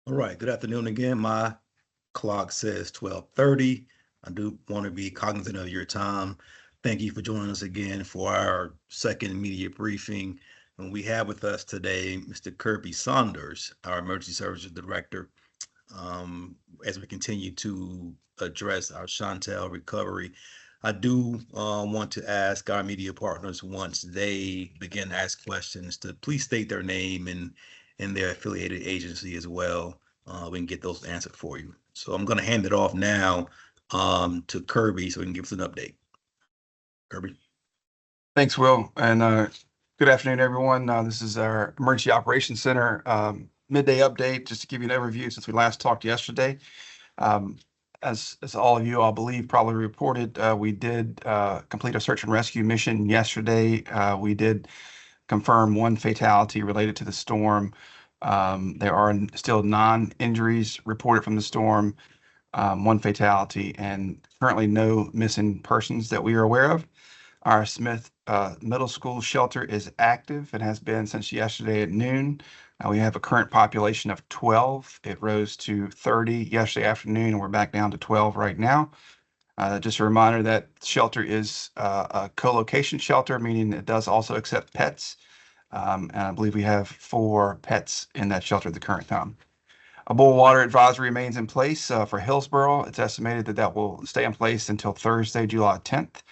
All right, good afternoon again. My clock says 12:30. I do want to be cognizant of your time. Thank you for joining us again for our second media briefing. And we have with us today Mr. Kirby Saunders, our Emergency Services Director, as we continue to address our Chantal recovery. I do want to ask our media partners once they begin to ask questions to please state their name and their affiliated agency as well. We can get those answered for you. So I'm going to hand it off now to Kirby so he can give us an update. Kirby. Thanks, Will, and good afternoon, everyone. This is our Emergency Operations Center midday update, just to give you an overview since we last talked yesterday. Um, as all of you, I believe, probably reported, we did complete a search and rescue mission yesterday. We did confirm one fatality related to the storm. There are still non-injuries reported from the storm, one fatality, and currently no missing persons that we are aware of. Our Smith Middle School shelter is active and has been since yesterday at noon. We have a current population of 12. It rose to 30 yesterday afternoon, and we're back down to 12 right now. Just a reminder that shelter is a co-location shelter, meaning it does also accept pets. And I believe we have 4 pets in that shelter at the current time. A boil water advisory remains in place for Hillsborough. It's estimated that that will stay in place until Thursday, July 10th.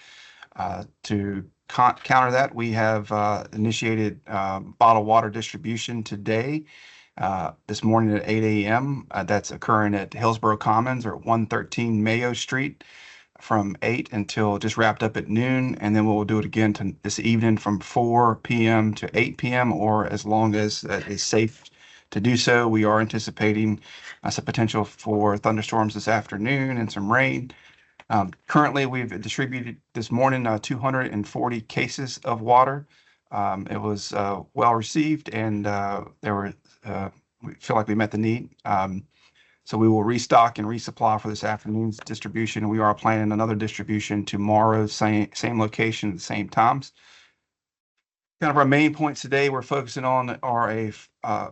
To counter that, we have initiated bottled water distribution today, this morning at 8 a.m. That's occurring at Hillsborough Commons or 113 Mayo Street from 8 until just wrapped up at noon. And then we'll do it again this evening from 4 p.m. to 8 p.m. or as long as that is safe to do so. We are anticipating some potential for thunderstorms this afternoon and some rain. Currently, we've distributed this morning 240 cases of water. It was well received, and we feel like we met the need. So we will restock and resupply for this afternoon's distribution. We are planning another distribution tomorrow, same location at the same times. Kind of our main points today we're focusing on are a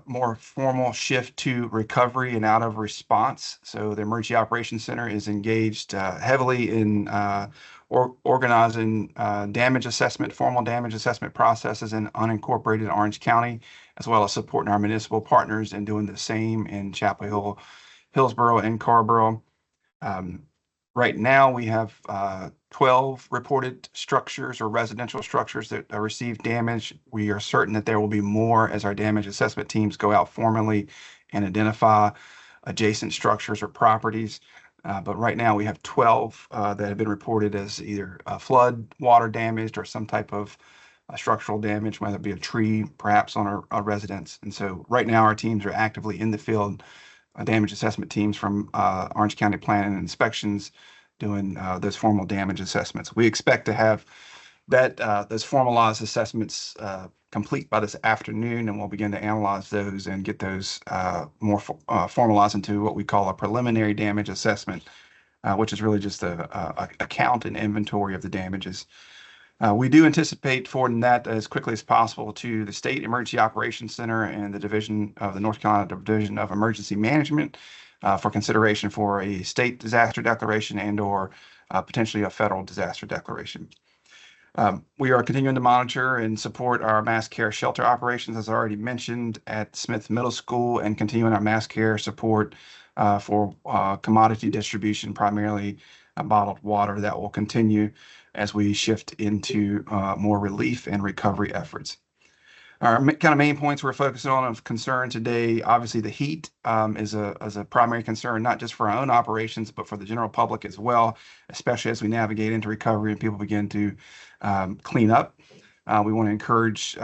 more formal shift to recovery and out of response. So the Emergency Operations Center is engaged heavily in organizing damage assessment, formal damage assessment processes in unincorporated Orange County, as well as supporting our municipal partners and doing the same in Chapel Hill, Hillsborough, and Carrboro. Right now, we have 12 reported structures or residential structures that received damage. We are certain that there will be more as our damage assessment teams go out formally and identify adjacent structures or properties. But right now, we have 12 that have been reported as either flood, water damaged, or some type of structural damage, whether it be a tree, perhaps on a residence. And so right now, our teams are actively in the field, damage assessment teams from Orange County Planning and Inspections doing those formal damage assessments. We expect to have those formalized assessments complete by this afternoon, and we'll begin to analyze those and get those more formalized into what we call a preliminary damage assessment, which is really just a count and inventory of the damages. We do anticipate forwarding that as quickly as possible to the State Emergency Operations Center and the Division of the North Carolina Division of Emergency Management for consideration for a state disaster declaration and/or potentially a federal disaster declaration. We are continuing to monitor and support our mass care shelter operations, as I already mentioned, at Smith Middle School, and continuing our mass care support for commodity distribution, primarily bottled water, that will continue as we shift into more relief and recovery efforts. Our kind of main points we're focusing on of concern today, obviously the heat is a primary concern, not just for our own operations, but for the general public as well, especially as we navigate into recovery and people begin to clean up. We want to encourage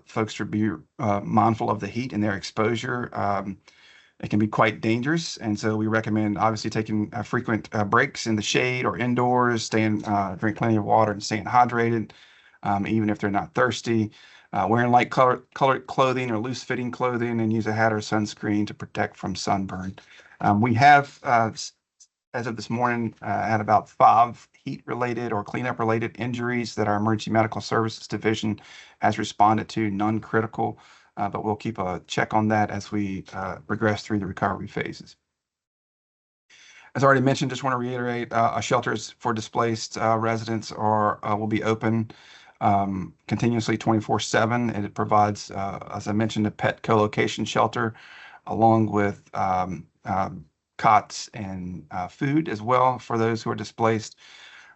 folks to be mindful of the heat and their exposure. It can be quite dangerous, and so we recommend obviously taking frequent breaks in the shade or indoors, drink plenty of water and staying hydrated, even if they're not thirsty. Wearing light colored clothing or loose fitting clothing, and use a hat or sunscreen to protect from sunburn. We have, as of this morning, had about 5 heat-related or cleanup-related injuries that our Emergency Medical Services Division has responded to, none critical. but we'll keep a check on that as we progress through the recovery phases. As already mentioned, just want to reiterate, our shelters for displaced residents will be open continuously 24/7. And it provides, as I mentioned, a pet co-location shelter along with cots and food as well for those who are displaced.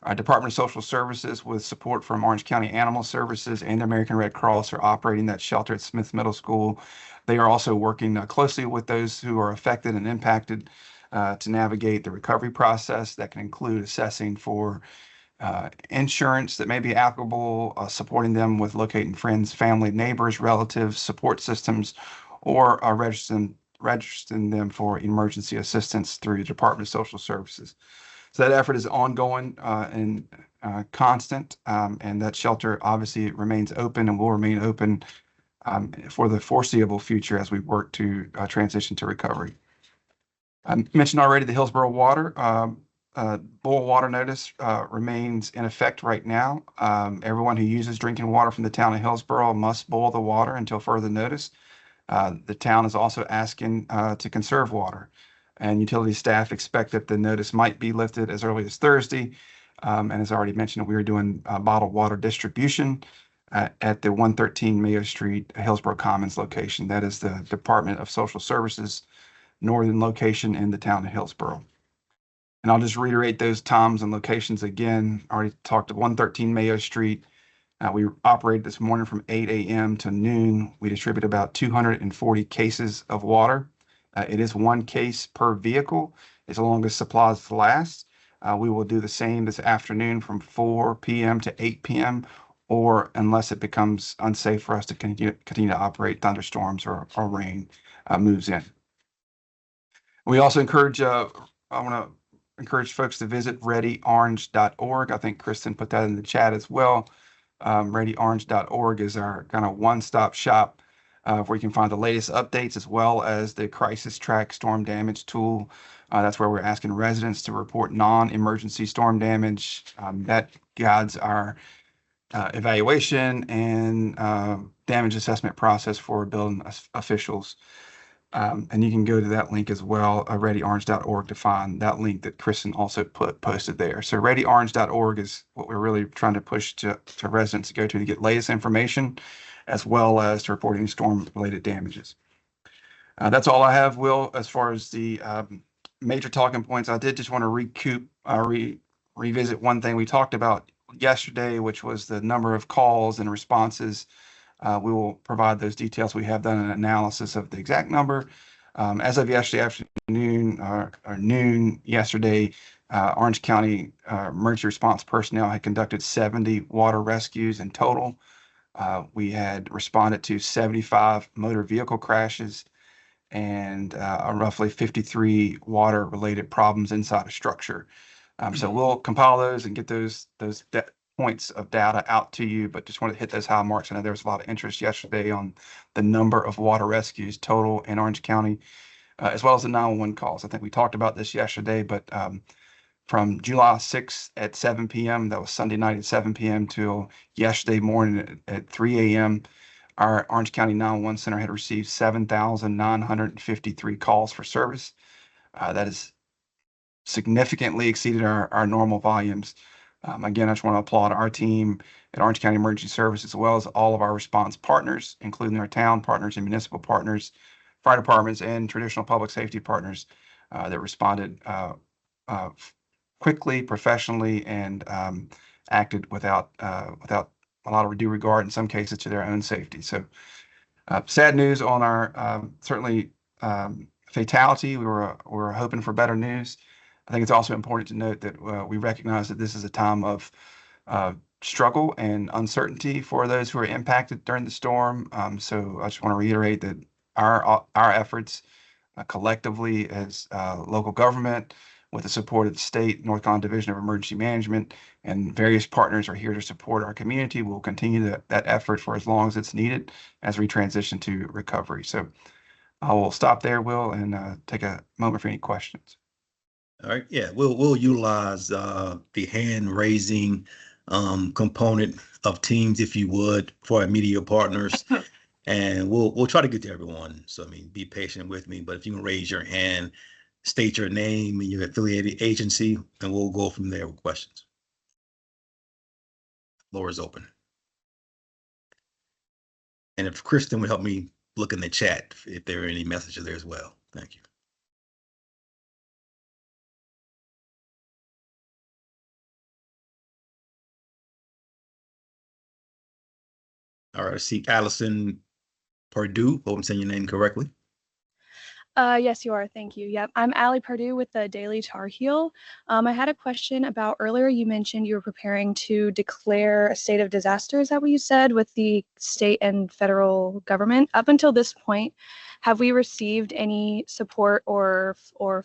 Our Department of Social Services, with support from Orange County Animal Services and the American Red Cross, are operating that shelter at Smith Middle School. They are also working closely with those who are affected and impacted to navigate the recovery process. That can include assessing for insurance that may be applicable, supporting them with locating friends, family, neighbors, relatives, support systems, or registering them for emergency assistance through the Department of Social Services. So that effort is ongoing and constant, and that shelter obviously remains open and will remain open for the foreseeable future as we work to transition to recovery. I mentioned already the Hillsborough water. Boil water notice remains in effect right now. Everyone who uses drinking water from the town of Hillsborough must boil the water until further notice. The town is also asking to conserve water, and utility staff expect that the notice might be lifted as early as Thursday. And as already mentioned, we are doing bottled water distribution at the 113 Mayo Street, Hillsborough Commons location. That is the Department of Social Services northern location in the town of Hillsborough. And I'll just reiterate those times and locations again. I already talked to 113 Mayo Street. We operated this morning from 8 a.m. to noon. We distribute about 240 cases of water. It is one case per vehicle as long as supplies last. We will do the same this afternoon from 4 p.m. to 8 p.m. or unless it becomes unsafe for us to continue to operate, thunderstorms or rain moves in. We also encourage, I want to encourage folks to visit readyorange.org. I think Kristen put that in the chat as well. Readyorange.org is our kind of one-stop shop where you can find the latest updates as well as the crisis track storm damage tool. That's where we're asking residents to report non-emergency storm damage. That guides our evaluation and damage assessment process for building officials. And you can go to that link as well, readyorange.org, to find that link that Kristen also posted there. So readyorange.org is what we're really trying to push to residents to go to get latest information, as well as to report any storm-related damages. That's all I have, Will, as far as the major talking points. I did just want to revisit one thing we talked about yesterday, which was the number of calls and responses. We will provide those details. We have done an analysis of the exact number. As of yesterday afternoon or noon yesterday, Orange County emergency response personnel had conducted 70 water rescues in total. We had responded to 75 motor vehicle crashes and roughly 53 water-related problems inside a structure. So we'll compile those and get those points of data out to you, but just wanted to hit those high marks. I know there was a lot of interest yesterday on the number of water rescues total in Orange County, as well as the 911 calls. I think we talked about this yesterday, but from July 6th at 7 p.m., that was Sunday night at 7 p.m. till yesterday morning at 3 a.m., our Orange County 911 Center had received 7,953 calls for service. That is significantly exceeded our normal volumes. Again, I just want to applaud our team at Orange County Emergency Services, as well as all of our response partners, including our town partners and municipal partners, fire departments, and traditional public safety partners that responded quickly, professionally, and acted without a lot of due regard, in some cases, to their own safety. So sad news on our certainly fatality. We were hoping for better news. I think it's also important to note that we recognize that this is a time of struggle and uncertainty for those who are impacted during the storm. So I just want to reiterate that our efforts collectively as local government, with the support of the state North Carolina Division of Emergency Management, and various partners are here to support our community. We'll continue that effort for as long as it's needed as we transition to recovery. So I will stop there, Will, and take a moment for any questions. All right, yeah, we'll utilize the hand raising component of Teams, if you would, for our media partners. and we'll try to get to everyone. So, I mean, be patient with me, but if you can raise your hand, state your name and your affiliated agency, and we'll go from there with questions. Floor is open. And if Kristen would help me look in the chat if there are any messages there as well. Thank you. All right, I see Allison Purdue. Hope I'm saying your name correctly. Yes, you are. Thank you. Yep. I'm Allie Purdue with the Daily Tar Heel. I had a question about earlier. You mentioned you were preparing to declare a state of disaster. Is that what you said with the state and federal government? Up until this point, have we received any support or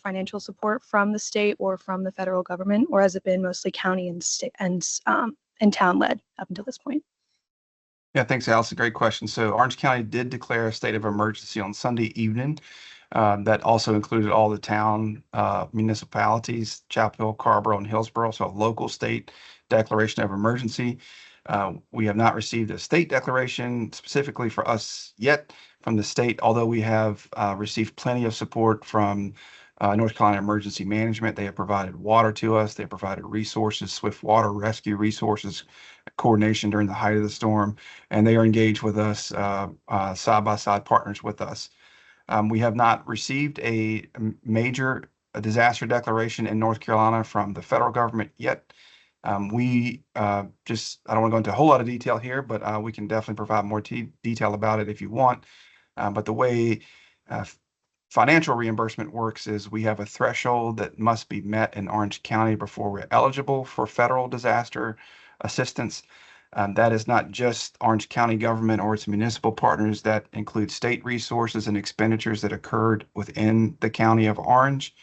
financial support from the state or from the federal government, or has it been mostly county and state and town led up until this point? Yeah, thanks, Allison. Great question. So Orange County did declare a state of emergency on Sunday evening. That also included all the town municipalities, Chapel, Carrboro, and Hillsborough, so a local state declaration of emergency. We have not received a state declaration specifically for us yet from the state, although we have received plenty of support from North Carolina Emergency Management. They have provided water to us. They have provided resources, swift water rescue resources, coordination during the height of the storm, and they are engaged with us, side-by-side partners with us. We have not received a major disaster declaration in North Carolina from the federal government yet. I don't want to go into a whole lot of detail here, but we can definitely provide more detail about it if you want. But the way financial reimbursement works is we have a threshold that must be met in Orange County before we're eligible for federal disaster assistance. That is not just Orange County government or its municipal partners. That includes state resources and expenditures that occurred within the county of Orange.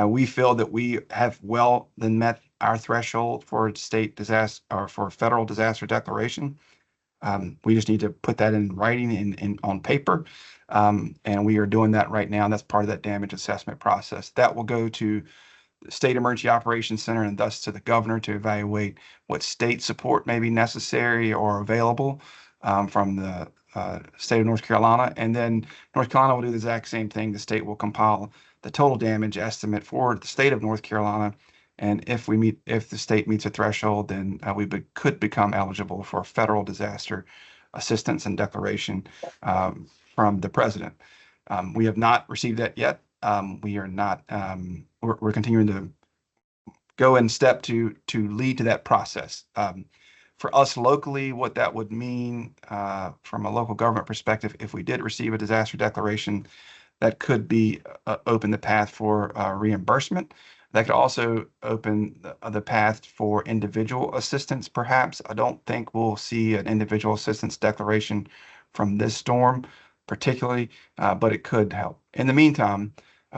We feel that we have well then met our threshold for state disaster or for federal disaster declaration. We just need to put that in writing and on paper. And we are doing that right now. That's part of that damage assessment process. That will go to State Emergency Operations Center and thus to the governor to evaluate what state support may be necessary or available from the state of North Carolina. And then North Carolina will do the exact same thing. The state will compile the total damage estimate for the state of North Carolina. And if the state meets a threshold, then we could become eligible for federal disaster assistance and declaration from the president. We have not received that yet. We are not. We're continuing to go in step to lead to that process. For us locally, what that would mean from a local government perspective, if we did receive a disaster declaration, that could be open the path for reimbursement. That could also open the path for individual assistance, perhaps. I don't think we'll see an individual assistance declaration from this storm, particularly, but it could help. In the meantime,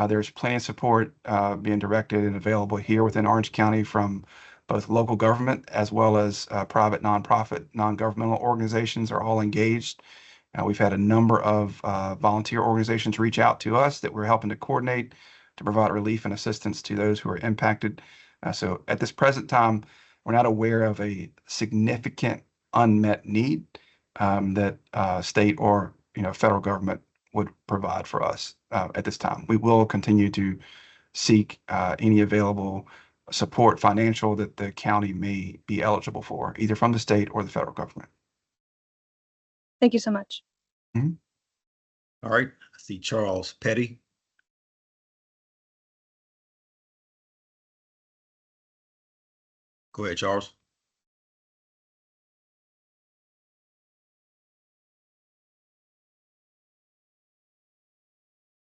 there's plenty of support being directed and available here within Orange County from both local government as well as private, nonprofit, non-governmental organizations are all engaged. We've had a number of volunteer organizations reach out to us that we're helping to coordinate to provide relief and assistance to those who are impacted. So at this present time, we're not aware of a significant unmet need that state or federal government would provide for us at this time. We will continue to seek any available support financial that the county may be eligible for, either from the state or the federal government. Thank you so much. Mm-hmm. All right, I see Charles Petty. Go ahead, Charles.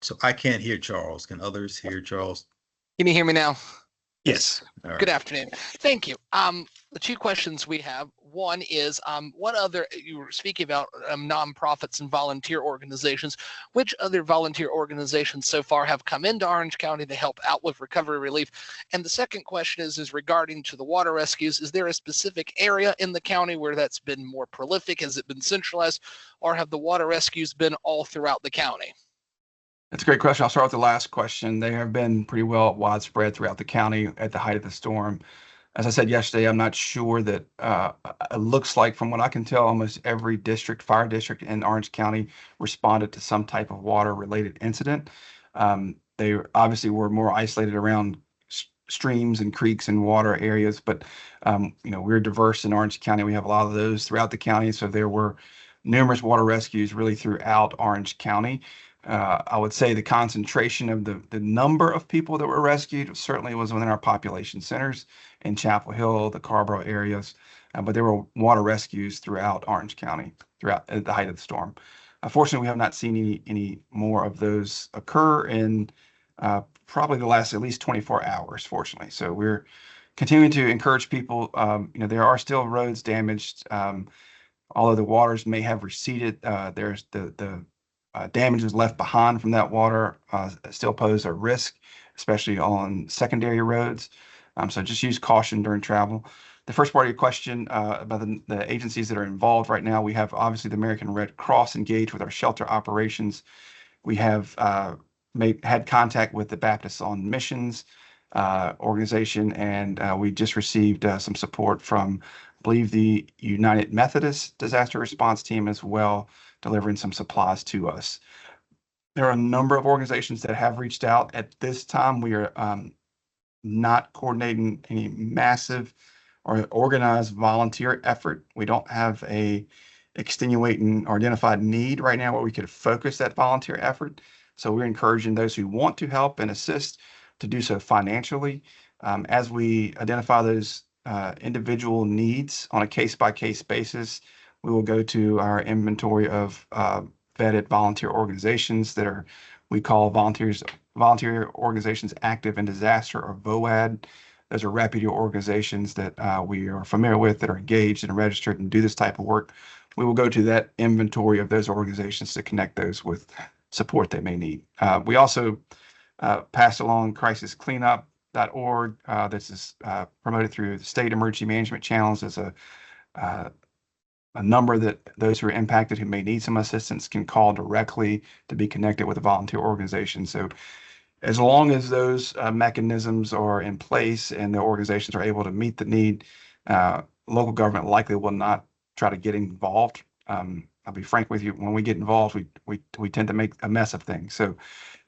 So I can't hear Charles. Can others hear Charles? Can you hear me now? Yes. All right. Good afternoon. Thank you. The two questions we have. One is, what other, you were speaking about nonprofits and volunteer organizations. Which other volunteer organizations so far have come into Orange County to help out with recovery relief? And the second question is regarding to the water rescues. Is there a specific area in the county where that's been more prolific? Has it been centralized, or have the water rescues been all throughout the county? That's a great question. I'll start with the last question. They have been pretty well widespread throughout the county at the height of the storm. As I said yesterday, I'm not sure that it looks like, from what I can tell, almost every fire district in Orange County responded to some type of water-related incident. They obviously were more isolated around streams and creeks and water areas, but we're diverse in Orange County. We have a lot of those throughout the county, so there were numerous water rescues really throughout Orange County. I would say the concentration of the number of people that were rescued certainly was within our population centers in Chapel Hill, the Carborough areas, but there were water rescues throughout Orange County throughout at the height of the storm. Unfortunately, we have not seen any more of those occur in probably the last at least 24 hours, fortunately. So we're continuing to encourage people. There are still roads damaged. Although the waters may have receded, there's the damages left behind from that water still pose a risk, especially on secondary roads. So just use caution during travel. The first part of your question about the agencies that are involved right now, we have obviously the American Red Cross engaged with our shelter operations. We have had contact with the Baptists on Missions organization, and we just received some support from, I believe, the United Methodist Disaster Response Team as well, delivering some supplies to us. There are a number of organizations that have reached out. At this time, we are not coordinating any massive or organized volunteer effort. We don't have a extenuating or identified need right now where we could focus that volunteer effort. So we're encouraging those who want to help and assist to do so financially. As we identify those individual needs on a case-by-case basis, we will go to our inventory of vetted volunteer organizations that we call volunteer organizations active in disaster, or VOAD. Those are reputable organizations that we are familiar with, that are engaged and registered and do this type of work. We will go to that inventory of those organizations to connect those with support they may need. We also passed along crisiscleanup.org. This is promoted through the state emergency management channels as a number that those who are impacted who may need some assistance can call directly to be connected with a volunteer organization. So as long as those mechanisms are in place and the organizations are able to meet the need, local government likely will not try to get involved. I'll be frank with you, when we get involved, we tend to make a mess of things. So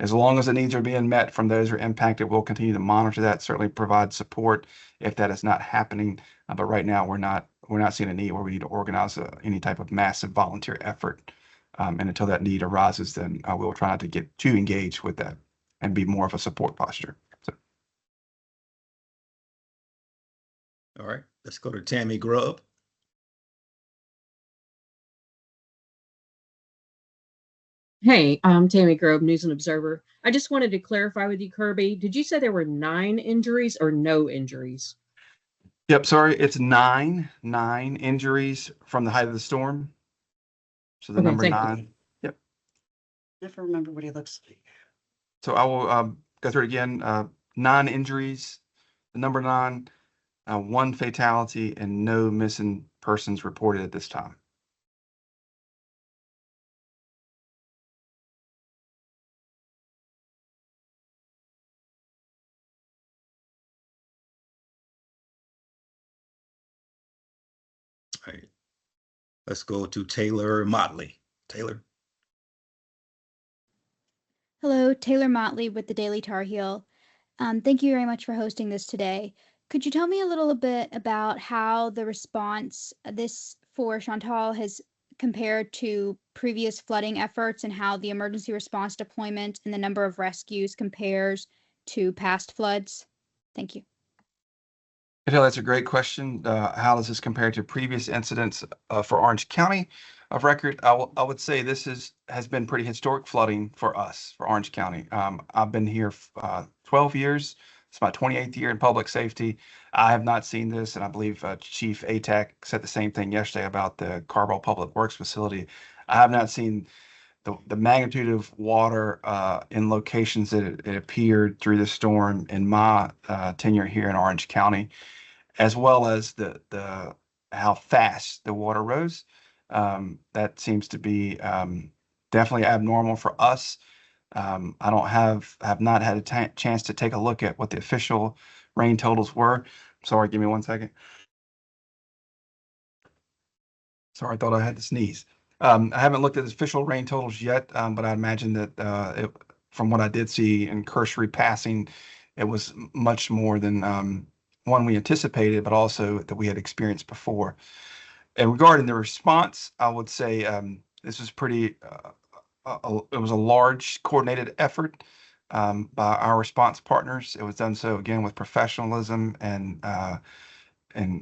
as long as the needs are being met from those who are impacted, we'll continue to monitor that, certainly provide support if that is not happening. But right now, we're not seeing a need where we need to organize any type of massive volunteer effort. And until that need arises, then we'll try not to get too engaged with that and be more of a support posture. So. All right, let's go to Tammy Grubb. Hey, I'm Tammy Grove, News and Observer. I just wanted to clarify with you, Kirby. Did you say there were 9 injuries or no injuries? Yep, sorry, it's nine injuries from the height of the storm. So the number 9. Yep. Never remember what he looks like. So I will go through it again. 9 injuries, the number 9, 1 fatality, and no missing persons reported at this time. All right, let's go to Taylor Motley. Taylor. Hello, Taylor Motley with the Daily Tar Heel. Thank you very much for hosting this today. Could you tell me a little bit about how the response this for Chantal has compared to previous flooding efforts, and how the emergency response deployment and the number of rescues compares to past floods? Thank you. That's a great question. How does this compare to previous incidents for Orange County of record? I would say this has been pretty historic flooding for us, for Orange County. I've been here 12 years. It's my 28th year in public safety. I have not seen this, and I believe Chief ATAC said the same thing yesterday about the Carborough Public Works Facility. I have not seen the magnitude of water in locations that it appeared through the storm in my tenure here in Orange County, as well as the how fast the water rose. That seems to be definitely abnormal for us. I have not had a chance to take a look at what the official rain totals were, Sorry, give me 1 second. Sorry, I thought I had to sneeze. I haven't looked at the official rain totals yet, but I imagine that from what I did see in cursory passing, it was much more than one we anticipated, but also that we had experienced before. And regarding the response, I would say this was pretty. It was a large coordinated effort by our response partners. It was done so again with professionalism and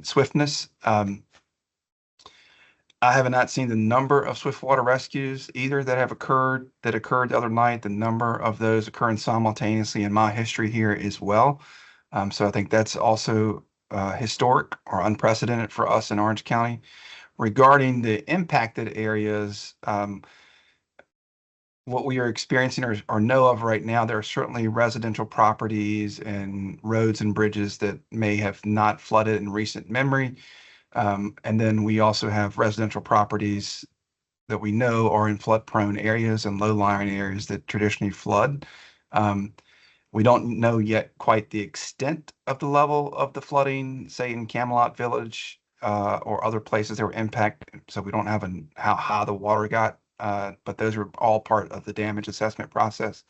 swiftness. I have not seen the number of swiftwater rescues either that occurred the other night. The number of those occurring simultaneously in my history here as well. So I think that's also historic or unprecedented for us in Orange County. Regarding the impacted areas, what we are experiencing or know of right now, there are certainly residential properties and roads and bridges that may have not flooded in recent memory. And then we also have residential properties that we know are in flood-prone areas and low-lying areas that traditionally flood. We don't know yet quite the extent of the level of the flooding, say in Camelot Village or other places that were impacted. So we don't have how high the water got, but those are all part of the damage assessment process.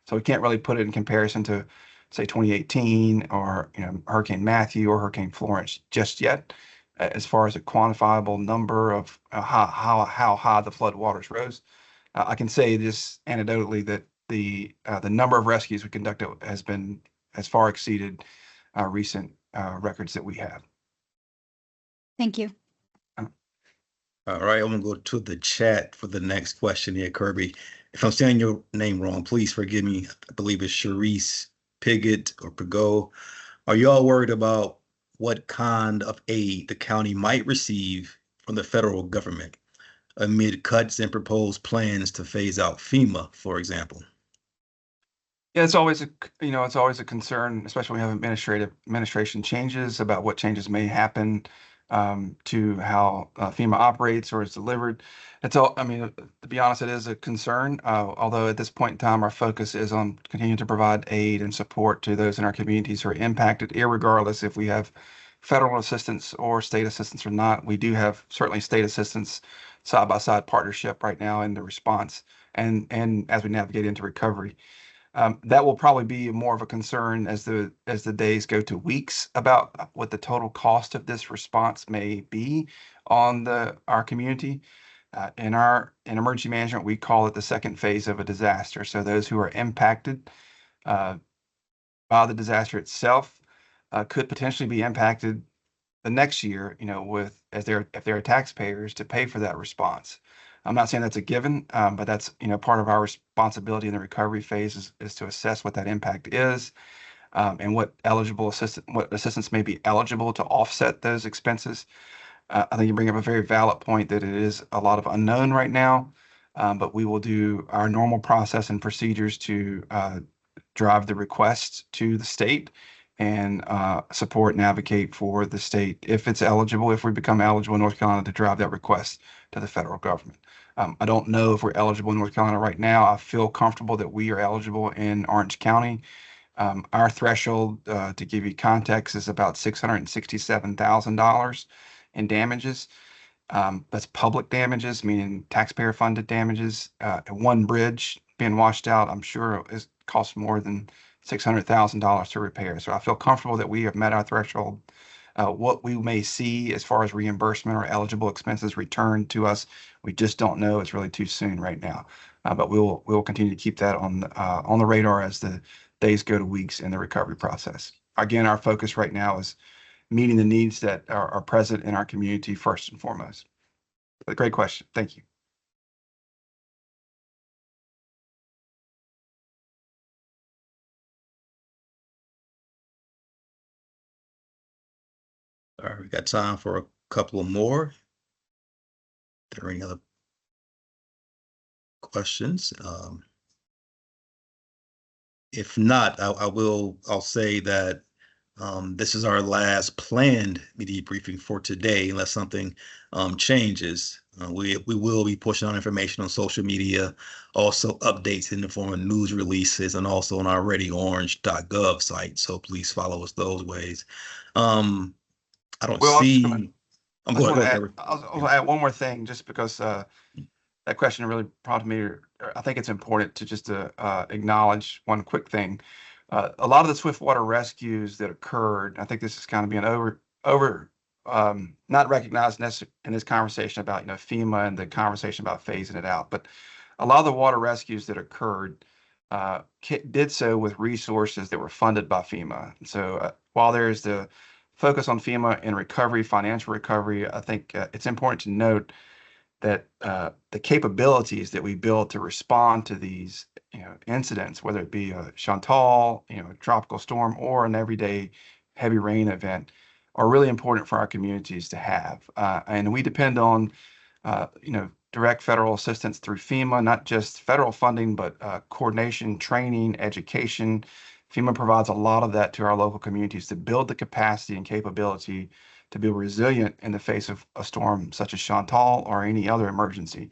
So we can't really put it in comparison to, say, 2018 or Hurricane Matthew or Hurricane Florence just yet, as far as a quantifiable number of how high the flood waters rose. I can say this anecdotally that the number of rescues we conducted has far exceeded recent records that we have. Thank you. All right, I'm gonna go to the chat for the next question here, Kirby. If I'm saying your name wrong, please forgive me. I believe it's Charisse Piggott or Pigot. Are you all worried about what kind of aid the county might receive from the federal government amid cuts and proposed plans to phase out FEMA, for example? Yeah, it's always a concern, especially when we have administration changes about what changes may happen to how FEMA operates or is delivered. To be honest, it is a concern. Although at this point in time, our focus is on continuing to provide aid and support to those in our communities who are impacted, irregardless if we have federal assistance or state assistance or not. We do have certainly state assistance side-by-side partnership right now in the response and as we navigate into recovery. That will probably be more of a concern as the days go to weeks about what the total cost of this response may be on our community. In emergency management, we call it the second phase of a disaster. So those who are impacted by the disaster itself could potentially be impacted the next year, if they're taxpayers to pay for that response. I'm not saying that's a given, but that's part of our responsibility in the recovery phase is to assess what that impact is and what assistance may be eligible to offset those expenses. I think you bring up a very valid point that it is a lot of unknown right now, but we will do our normal process and procedures to drive the request to the state and support and advocate for the state if we become eligible in North Carolina to drive that request to the federal government. I don't know if we're eligible in North Carolina right now. I feel comfortable that we are eligible in Orange County. Our threshold, to give you context, is about $667,000 in damages. That's public damages, meaning taxpayer-funded damages. One bridge being washed out, I'm sure, costs more than $600,000 to repair. So I feel comfortable that we have met our threshold. What we may see as far as reimbursement or eligible expenses returned to us, we just don't know. It's really too soon right now. But we'll continue to keep that on the radar as the days go to weeks in the recovery process. Again, our focus right now is meeting the needs that are present in our community first and foremost. But great question. Thank you. All right, we got time for a couple more. Are there any other questions? If not, I'll say that this is our last planned media briefing for today, unless something changes. We will be pushing out information on social media, also updates in the form of news releases, and also on our readyorange.gov site. So please follow us those ways. I don't Well, see. I I'm just going want to to go add, I'll add one more thing, just because that question really prompted me. Or I think it's important to just acknowledge one quick thing. A lot of the swiftwater rescues that occurred, I think this is kind of being not recognized in this conversation about FEMA and the conversation about phasing it out, but a lot of the water rescues that occurred did so with resources that were funded by FEMA. So while there's the focus on FEMA and recovery, financial recovery, I think it's important to note that the capabilities that we build to respond to these incidents, whether it be a Chantal, a tropical storm, or an everyday heavy rain event, are really important for our communities to have. And we depend on direct federal assistance through FEMA, not just federal funding, but coordination, training, education. FEMA provides a lot of that to our local communities to build the capacity and capability to be resilient in the face of a storm such as Chantal or any other emergency.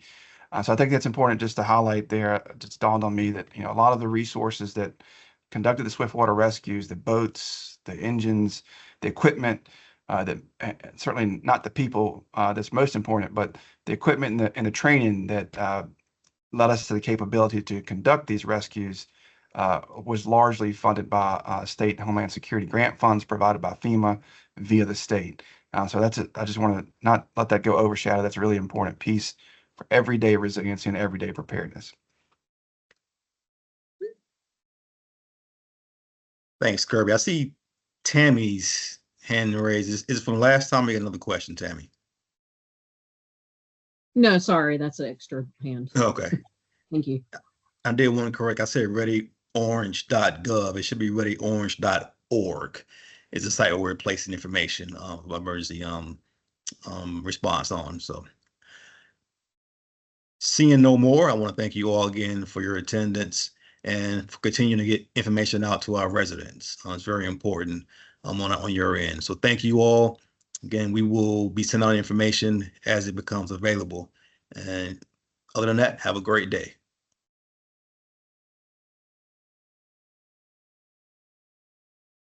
So I think that's important just to highlight there. It just dawned on me that a lot of the resources that conducted the swiftwater rescues, the boats, the engines, the equipment, that certainly not the people that's most important, but the equipment and the training that led us to the capability to conduct these rescues was largely funded by state and Homeland Security grant funds provided by FEMA via the state. So that's it. I just want to not let that go overshadow. That's a really important piece for everyday resiliency and everyday preparedness. Thanks, Kirby. I see Tammy's hand raised. Is it from last time? We got another question, Tammy. No, sorry, that's an extra hand. Okay. Thank you. I did one correct. I said readyorange.gov. It should be readyorange.org. It's a site where we're placing information of emergency response on. So seeing no more, I want to thank you all again for your attendance and for continuing to get information out to our residents. It's very important on your end. So thank you all. Again, we will be sending out information as it becomes available. And other than that, have a great day.